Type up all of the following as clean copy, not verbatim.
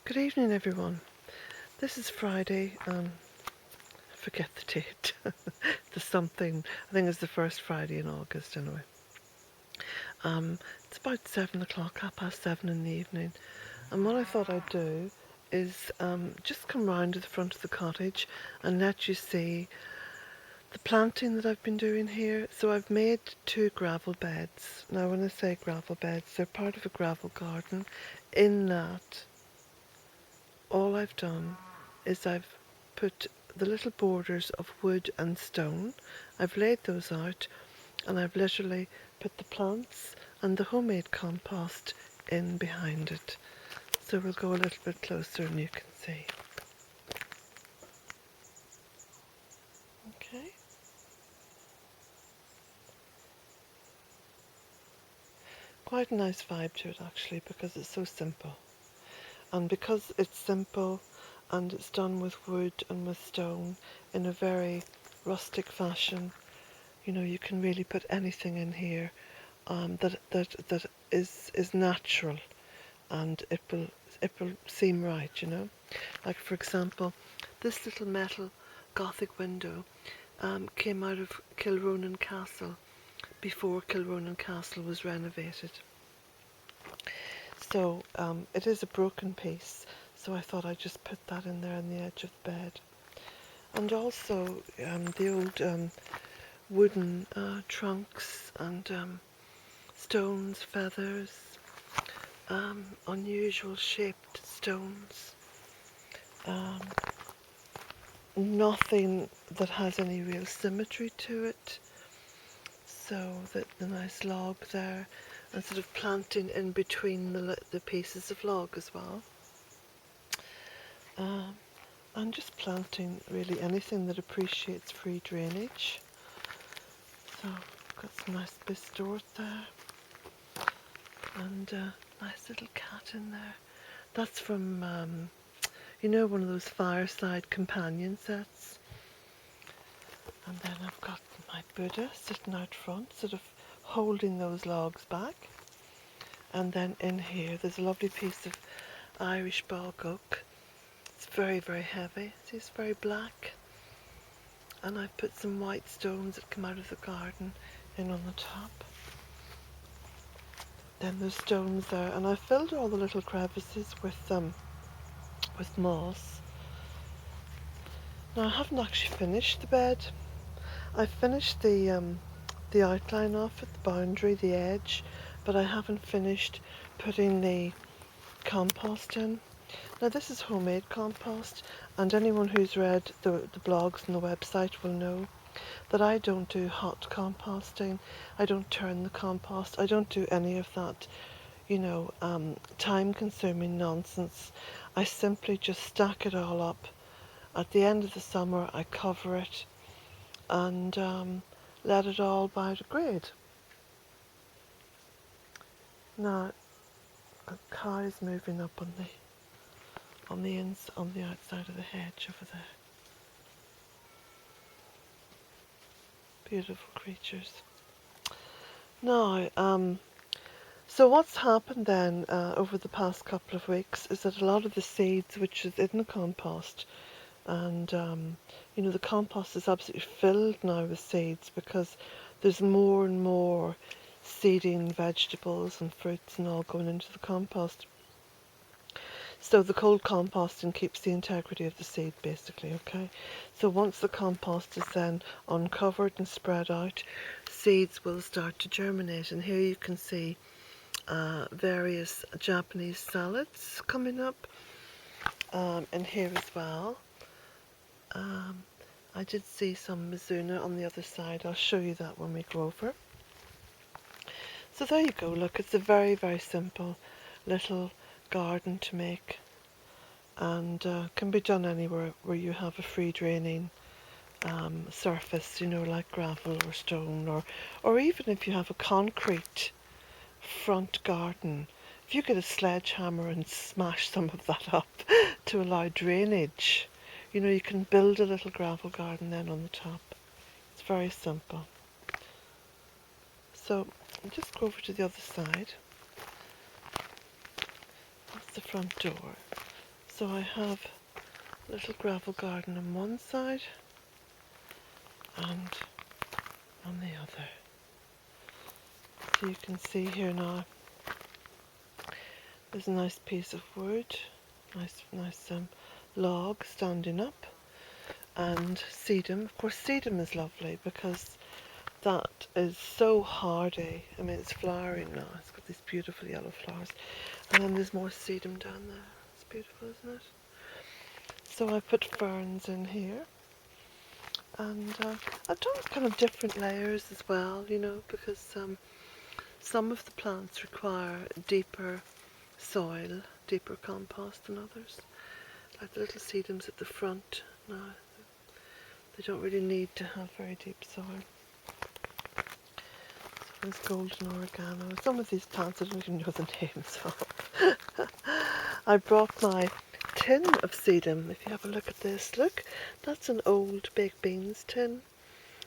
Good evening, everyone. This is Friday. Forget the date. The something. I think it's the first Friday in August, anyway. It's about 7 o'clock, 7:30 in the evening. And what I thought I'd do is just come round to the front of the cottage and let you see the planting that I've been doing here. So I've made 2 gravel beds. Now, when I say gravel beds, they're part of a gravel garden. In that, all I've done is I've put the little borders of wood and stone. I've laid those out and I've literally put the plants and the homemade compost in behind it. So we'll go a little bit closer and you can see. Okay. Quite a nice vibe to it actually, because it's so simple. And because it's simple and it's done with wood and with stone in a very rustic fashion, you can really put anything in here that is natural, and it will seem right. Like, for example, this little metal Gothic window came out of Kilronan Castle before Kilronan Castle was renovated. So it is a broken piece, so I thought I'd just put that in there on the edge of the bed. And also the old wooden trunks and stones, feathers, unusual shaped stones, nothing that has any real symmetry to it. So that the nice log there, and sort of planting in between the pieces of log as well. And just planting really anything that appreciates free drainage. So got some nice bistorte there, and a nice little cat in there. That's from one of those fireside companion sets. And then I've got my Buddha sitting out front, sort of holding those logs back. And then in here there's a lovely piece of Irish bog oak. It's very, very heavy. See, it's very black. And I've put some white stones that come out of the garden in on the top. Then there's stones there, and I filled all the little crevices with moss. Now, I haven't actually finished the bed. I finished the outline off at the boundary, the edge, but I haven't finished putting the compost in. Now, this is homemade compost, and anyone who's read the blogs and the website will know that I don't do hot composting. I don't turn the compost. I don't do any of that, time-consuming nonsense. I simply just stack it all up. At the end of the summer, I cover it and let it all biodegrade. Now, a cow is moving up on the outside of the hedge over there. Beautiful creatures. Now, so what's happened then over the past couple of weeks is that a lot of the seeds which is in the compost, and the compost is absolutely filled now with seeds, because there's more and more seeding vegetables and fruits and all going into the compost. So the cold composting keeps the integrity of the seed, basically, okay? So once the compost is then uncovered and spread out, seeds will start to germinate. And here you can see various Japanese salads coming up, and here as well. I did see some Mizuna on the other side. I'll show you that when we go over. So there you go. Look, it's a very, very simple little garden to make, and can be done anywhere where you have a free draining surface, like gravel or stone, or even if you have a concrete front garden. If you get a sledgehammer and smash some of that up to allow drainage, you can build a little gravel garden then on the top. It's very simple. So I'll just go over to the other side. That's the front door. So I have a little gravel garden on one side and on the other. So you can see here now, there's a nice piece of wood, nice log standing up, and sedum. Of course, sedum is lovely because that is so hardy. I mean, it's flowering now. It's got these beautiful yellow flowers. And then there's more sedum down there. It's beautiful, isn't it? So I put ferns in here. And I've done kind of different layers as well, you know, because some of the plants require deeper soil, deeper compost than others. Like the little sedums at the front. No, they don't really need to have very deep soil. There's golden oregano. Some of these plants I don't even know the names of. I brought my tin of sedum. If you have a look at this, look, that's an old baked beans tin,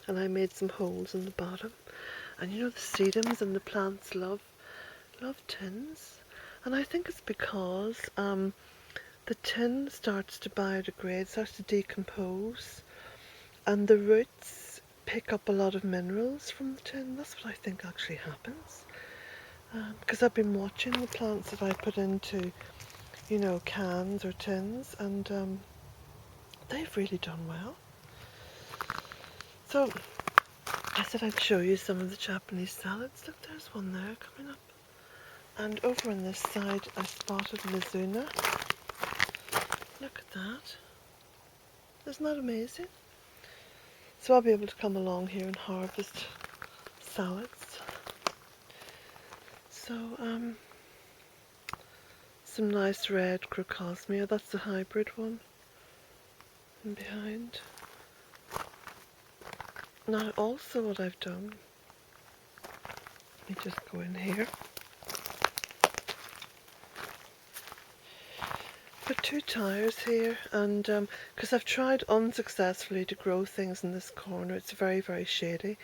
and I made some holes in the bottom. And you know the sedums and the plants love tins, and I think it's because the tin starts to biodegrade, starts to decompose, and the roots pick up a lot of minerals from the tin. That's what I think actually happens. Because I've been watching the plants that I put into, you know, cans or tins, and they've really done well. So I said I'd show you some of the Japanese salads. Look, there's one there coming up. And over on this side I spotted Mizuna. Look at that. Isn't that amazing? So I'll be able to come along here and harvest salads. So some nice red crocosmia. That's the hybrid one. And behind. Now also what I've done, let me just go in here. Put 2 tires here, and because I've tried unsuccessfully to grow things in this corner, it's very, very shady.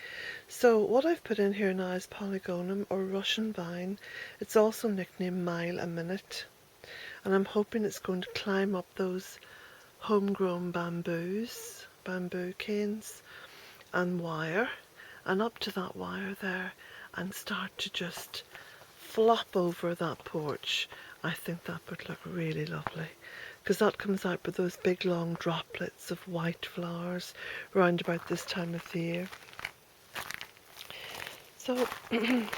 So what I've put in here now is polygonum or Russian vine. It's also nicknamed mile a minute, and I'm hoping it's going to climb up those homegrown bamboo canes and wire, and up to that wire there, and start to just flop over that porch. I think that would look really lovely, because that comes out with those big long droplets of white flowers round about this time of the year. So we'll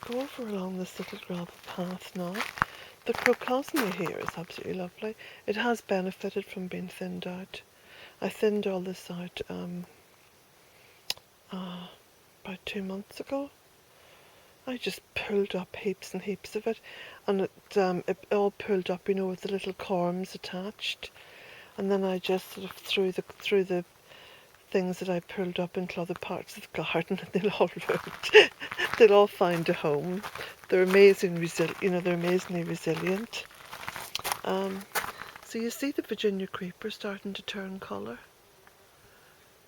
go over along this little gravel path now. The crocosmia here is absolutely lovely. It has benefited from being thinned out. I thinned all this out about 2 months ago. I just pulled up heaps and heaps of it, and it all pulled up, you know, with the little corms attached. And then I just sort of threw the things that I pulled up into other parts of the garden, and they'll all root. They'll all find a home. They're amazingly resilient. So you see the Virginia creeper starting to turn colour.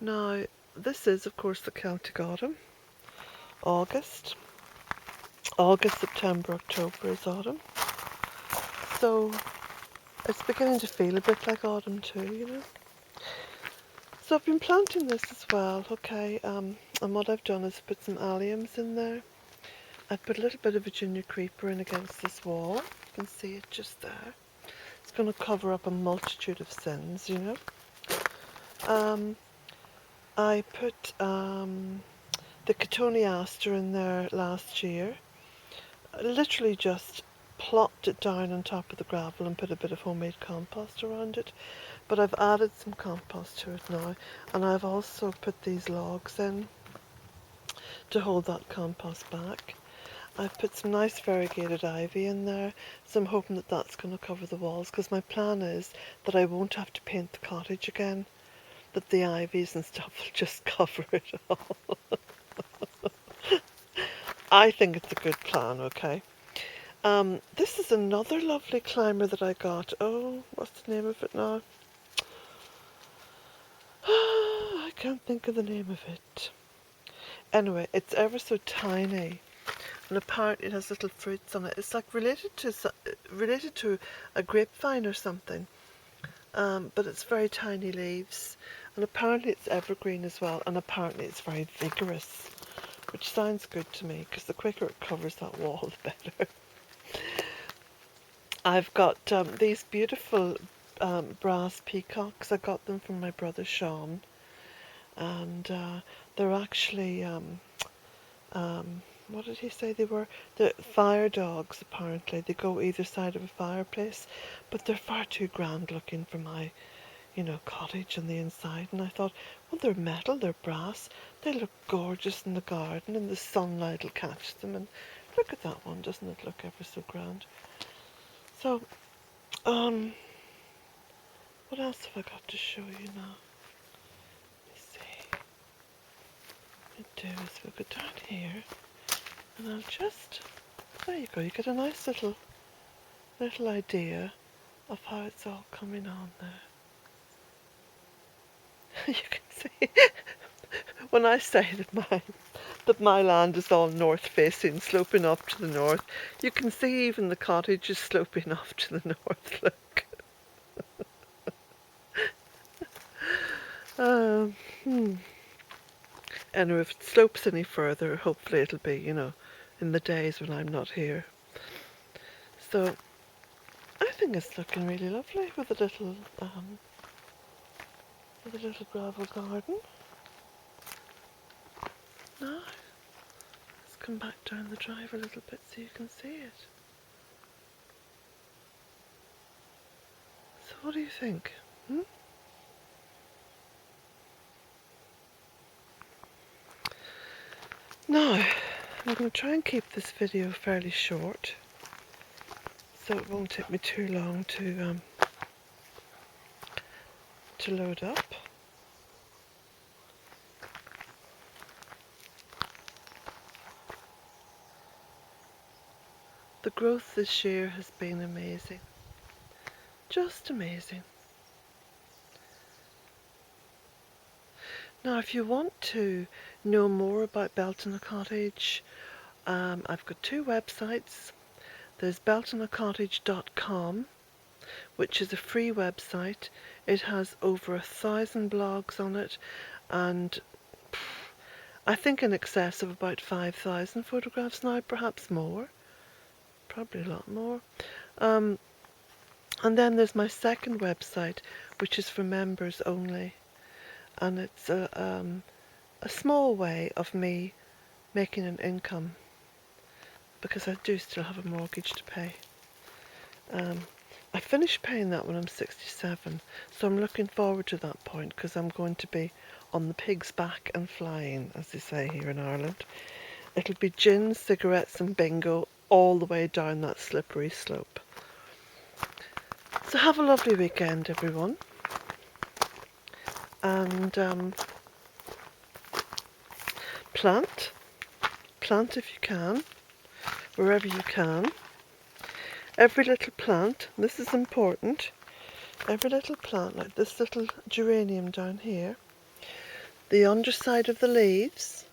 Now this is of course the Celtic autumn. August, September, October is autumn. So it's beginning to feel a bit like autumn too, you know. So I've been planting this as well, okay, and what I've done is put some alliums in there. I've put a little bit of Virginia creeper in against this wall. You can see it just there. It's going to cover up a multitude of sins, you know. I put the cotoneaster in there last year. I literally just plopped it down on top of the gravel and put a bit of homemade compost around it. But I've added some compost to it now, and I've also put these logs in to hold that compost back. I've put some nice variegated ivy in there, so I'm hoping that that's going to cover the walls, because my plan is that I won't have to paint the cottage again, that the ivies and stuff will just cover it all. I think it's a good plan, okay? This is another lovely climber that I got. Oh, what's the name of it now? I can't think of the name of it. Anyway, it's ever so tiny, and apparently it has little fruits on it. It's like related to a grapevine or something, but it's very tiny leaves, and apparently it's evergreen as well, and apparently it's very vigorous, which sounds good to me, because the quicker it covers that wall, the better. I've got these beautiful brass peacocks. I got them from my brother Sean, and they're actually what did he say they were? The fire dogs, apparently. They go either side of a fireplace, but they're far too grand looking for my, cottage on the inside. And I thought, well, they're metal, they're brass. They look gorgeous in the garden, and the sunlight will catch them. And look at that one, doesn't it look ever so grand? So, what else have I got to show you now? Let me see. What I do is we'll go down here, and I'll just, there you go, you get a nice little idea of how it's all coming on there. You can see, when I say that my land is all north facing, sloping off to the north, you can see even the cottage is sloping off to the north, look. Anyway, if it slopes any further, hopefully it'll be, in the days when I'm not here. So, I think it's looking really lovely with a little gravel garden. Now, let's come back down the drive a little bit so you can see it. So what do you think? Now, I'm going to try and keep this video fairly short, so it won't take me too long to load up. The growth this year has been amazing, just amazing. Now, if you want to know more about Bealtaine Cottage, I've got two websites. There's bealtainecottage.com, which is a free website. It has over 1,000 blogs on it, and I think in excess of about 5,000 photographs now, perhaps more, probably a lot more. And then there's my second website, which is for members only, and it's a small way of me making an income, because I do still have a mortgage to pay. I finished paying that when I'm 67, so I'm looking forward to that point, because I'm going to be on the pig's back and flying, as they say here in Ireland. It'll be gin, cigarettes and bingo all the way down that slippery slope. So have a lovely weekend, everyone. And plant if you can, wherever you can. Every little plant, this is important, every little plant, like this little geranium down here, the underside of the leaves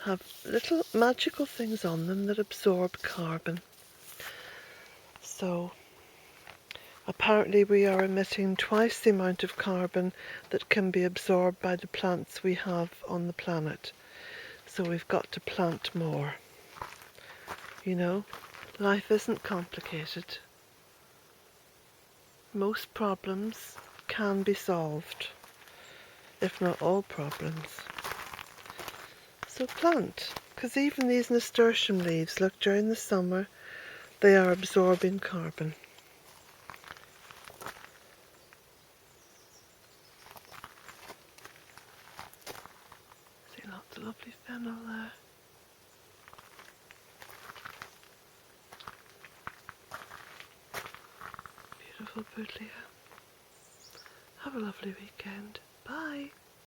have little magical things on them that absorb carbon. So apparently we are emitting twice the amount of carbon that can be absorbed by the plants we have on the planet. So we've got to plant more. Life isn't complicated. Most problems can be solved, if not all problems. So plant, because even these nasturtium leaves, look, during the summer, they are absorbing carbon. See lots of lovely fennel there. Beautiful buddleia. Have a lovely weekend. Bye.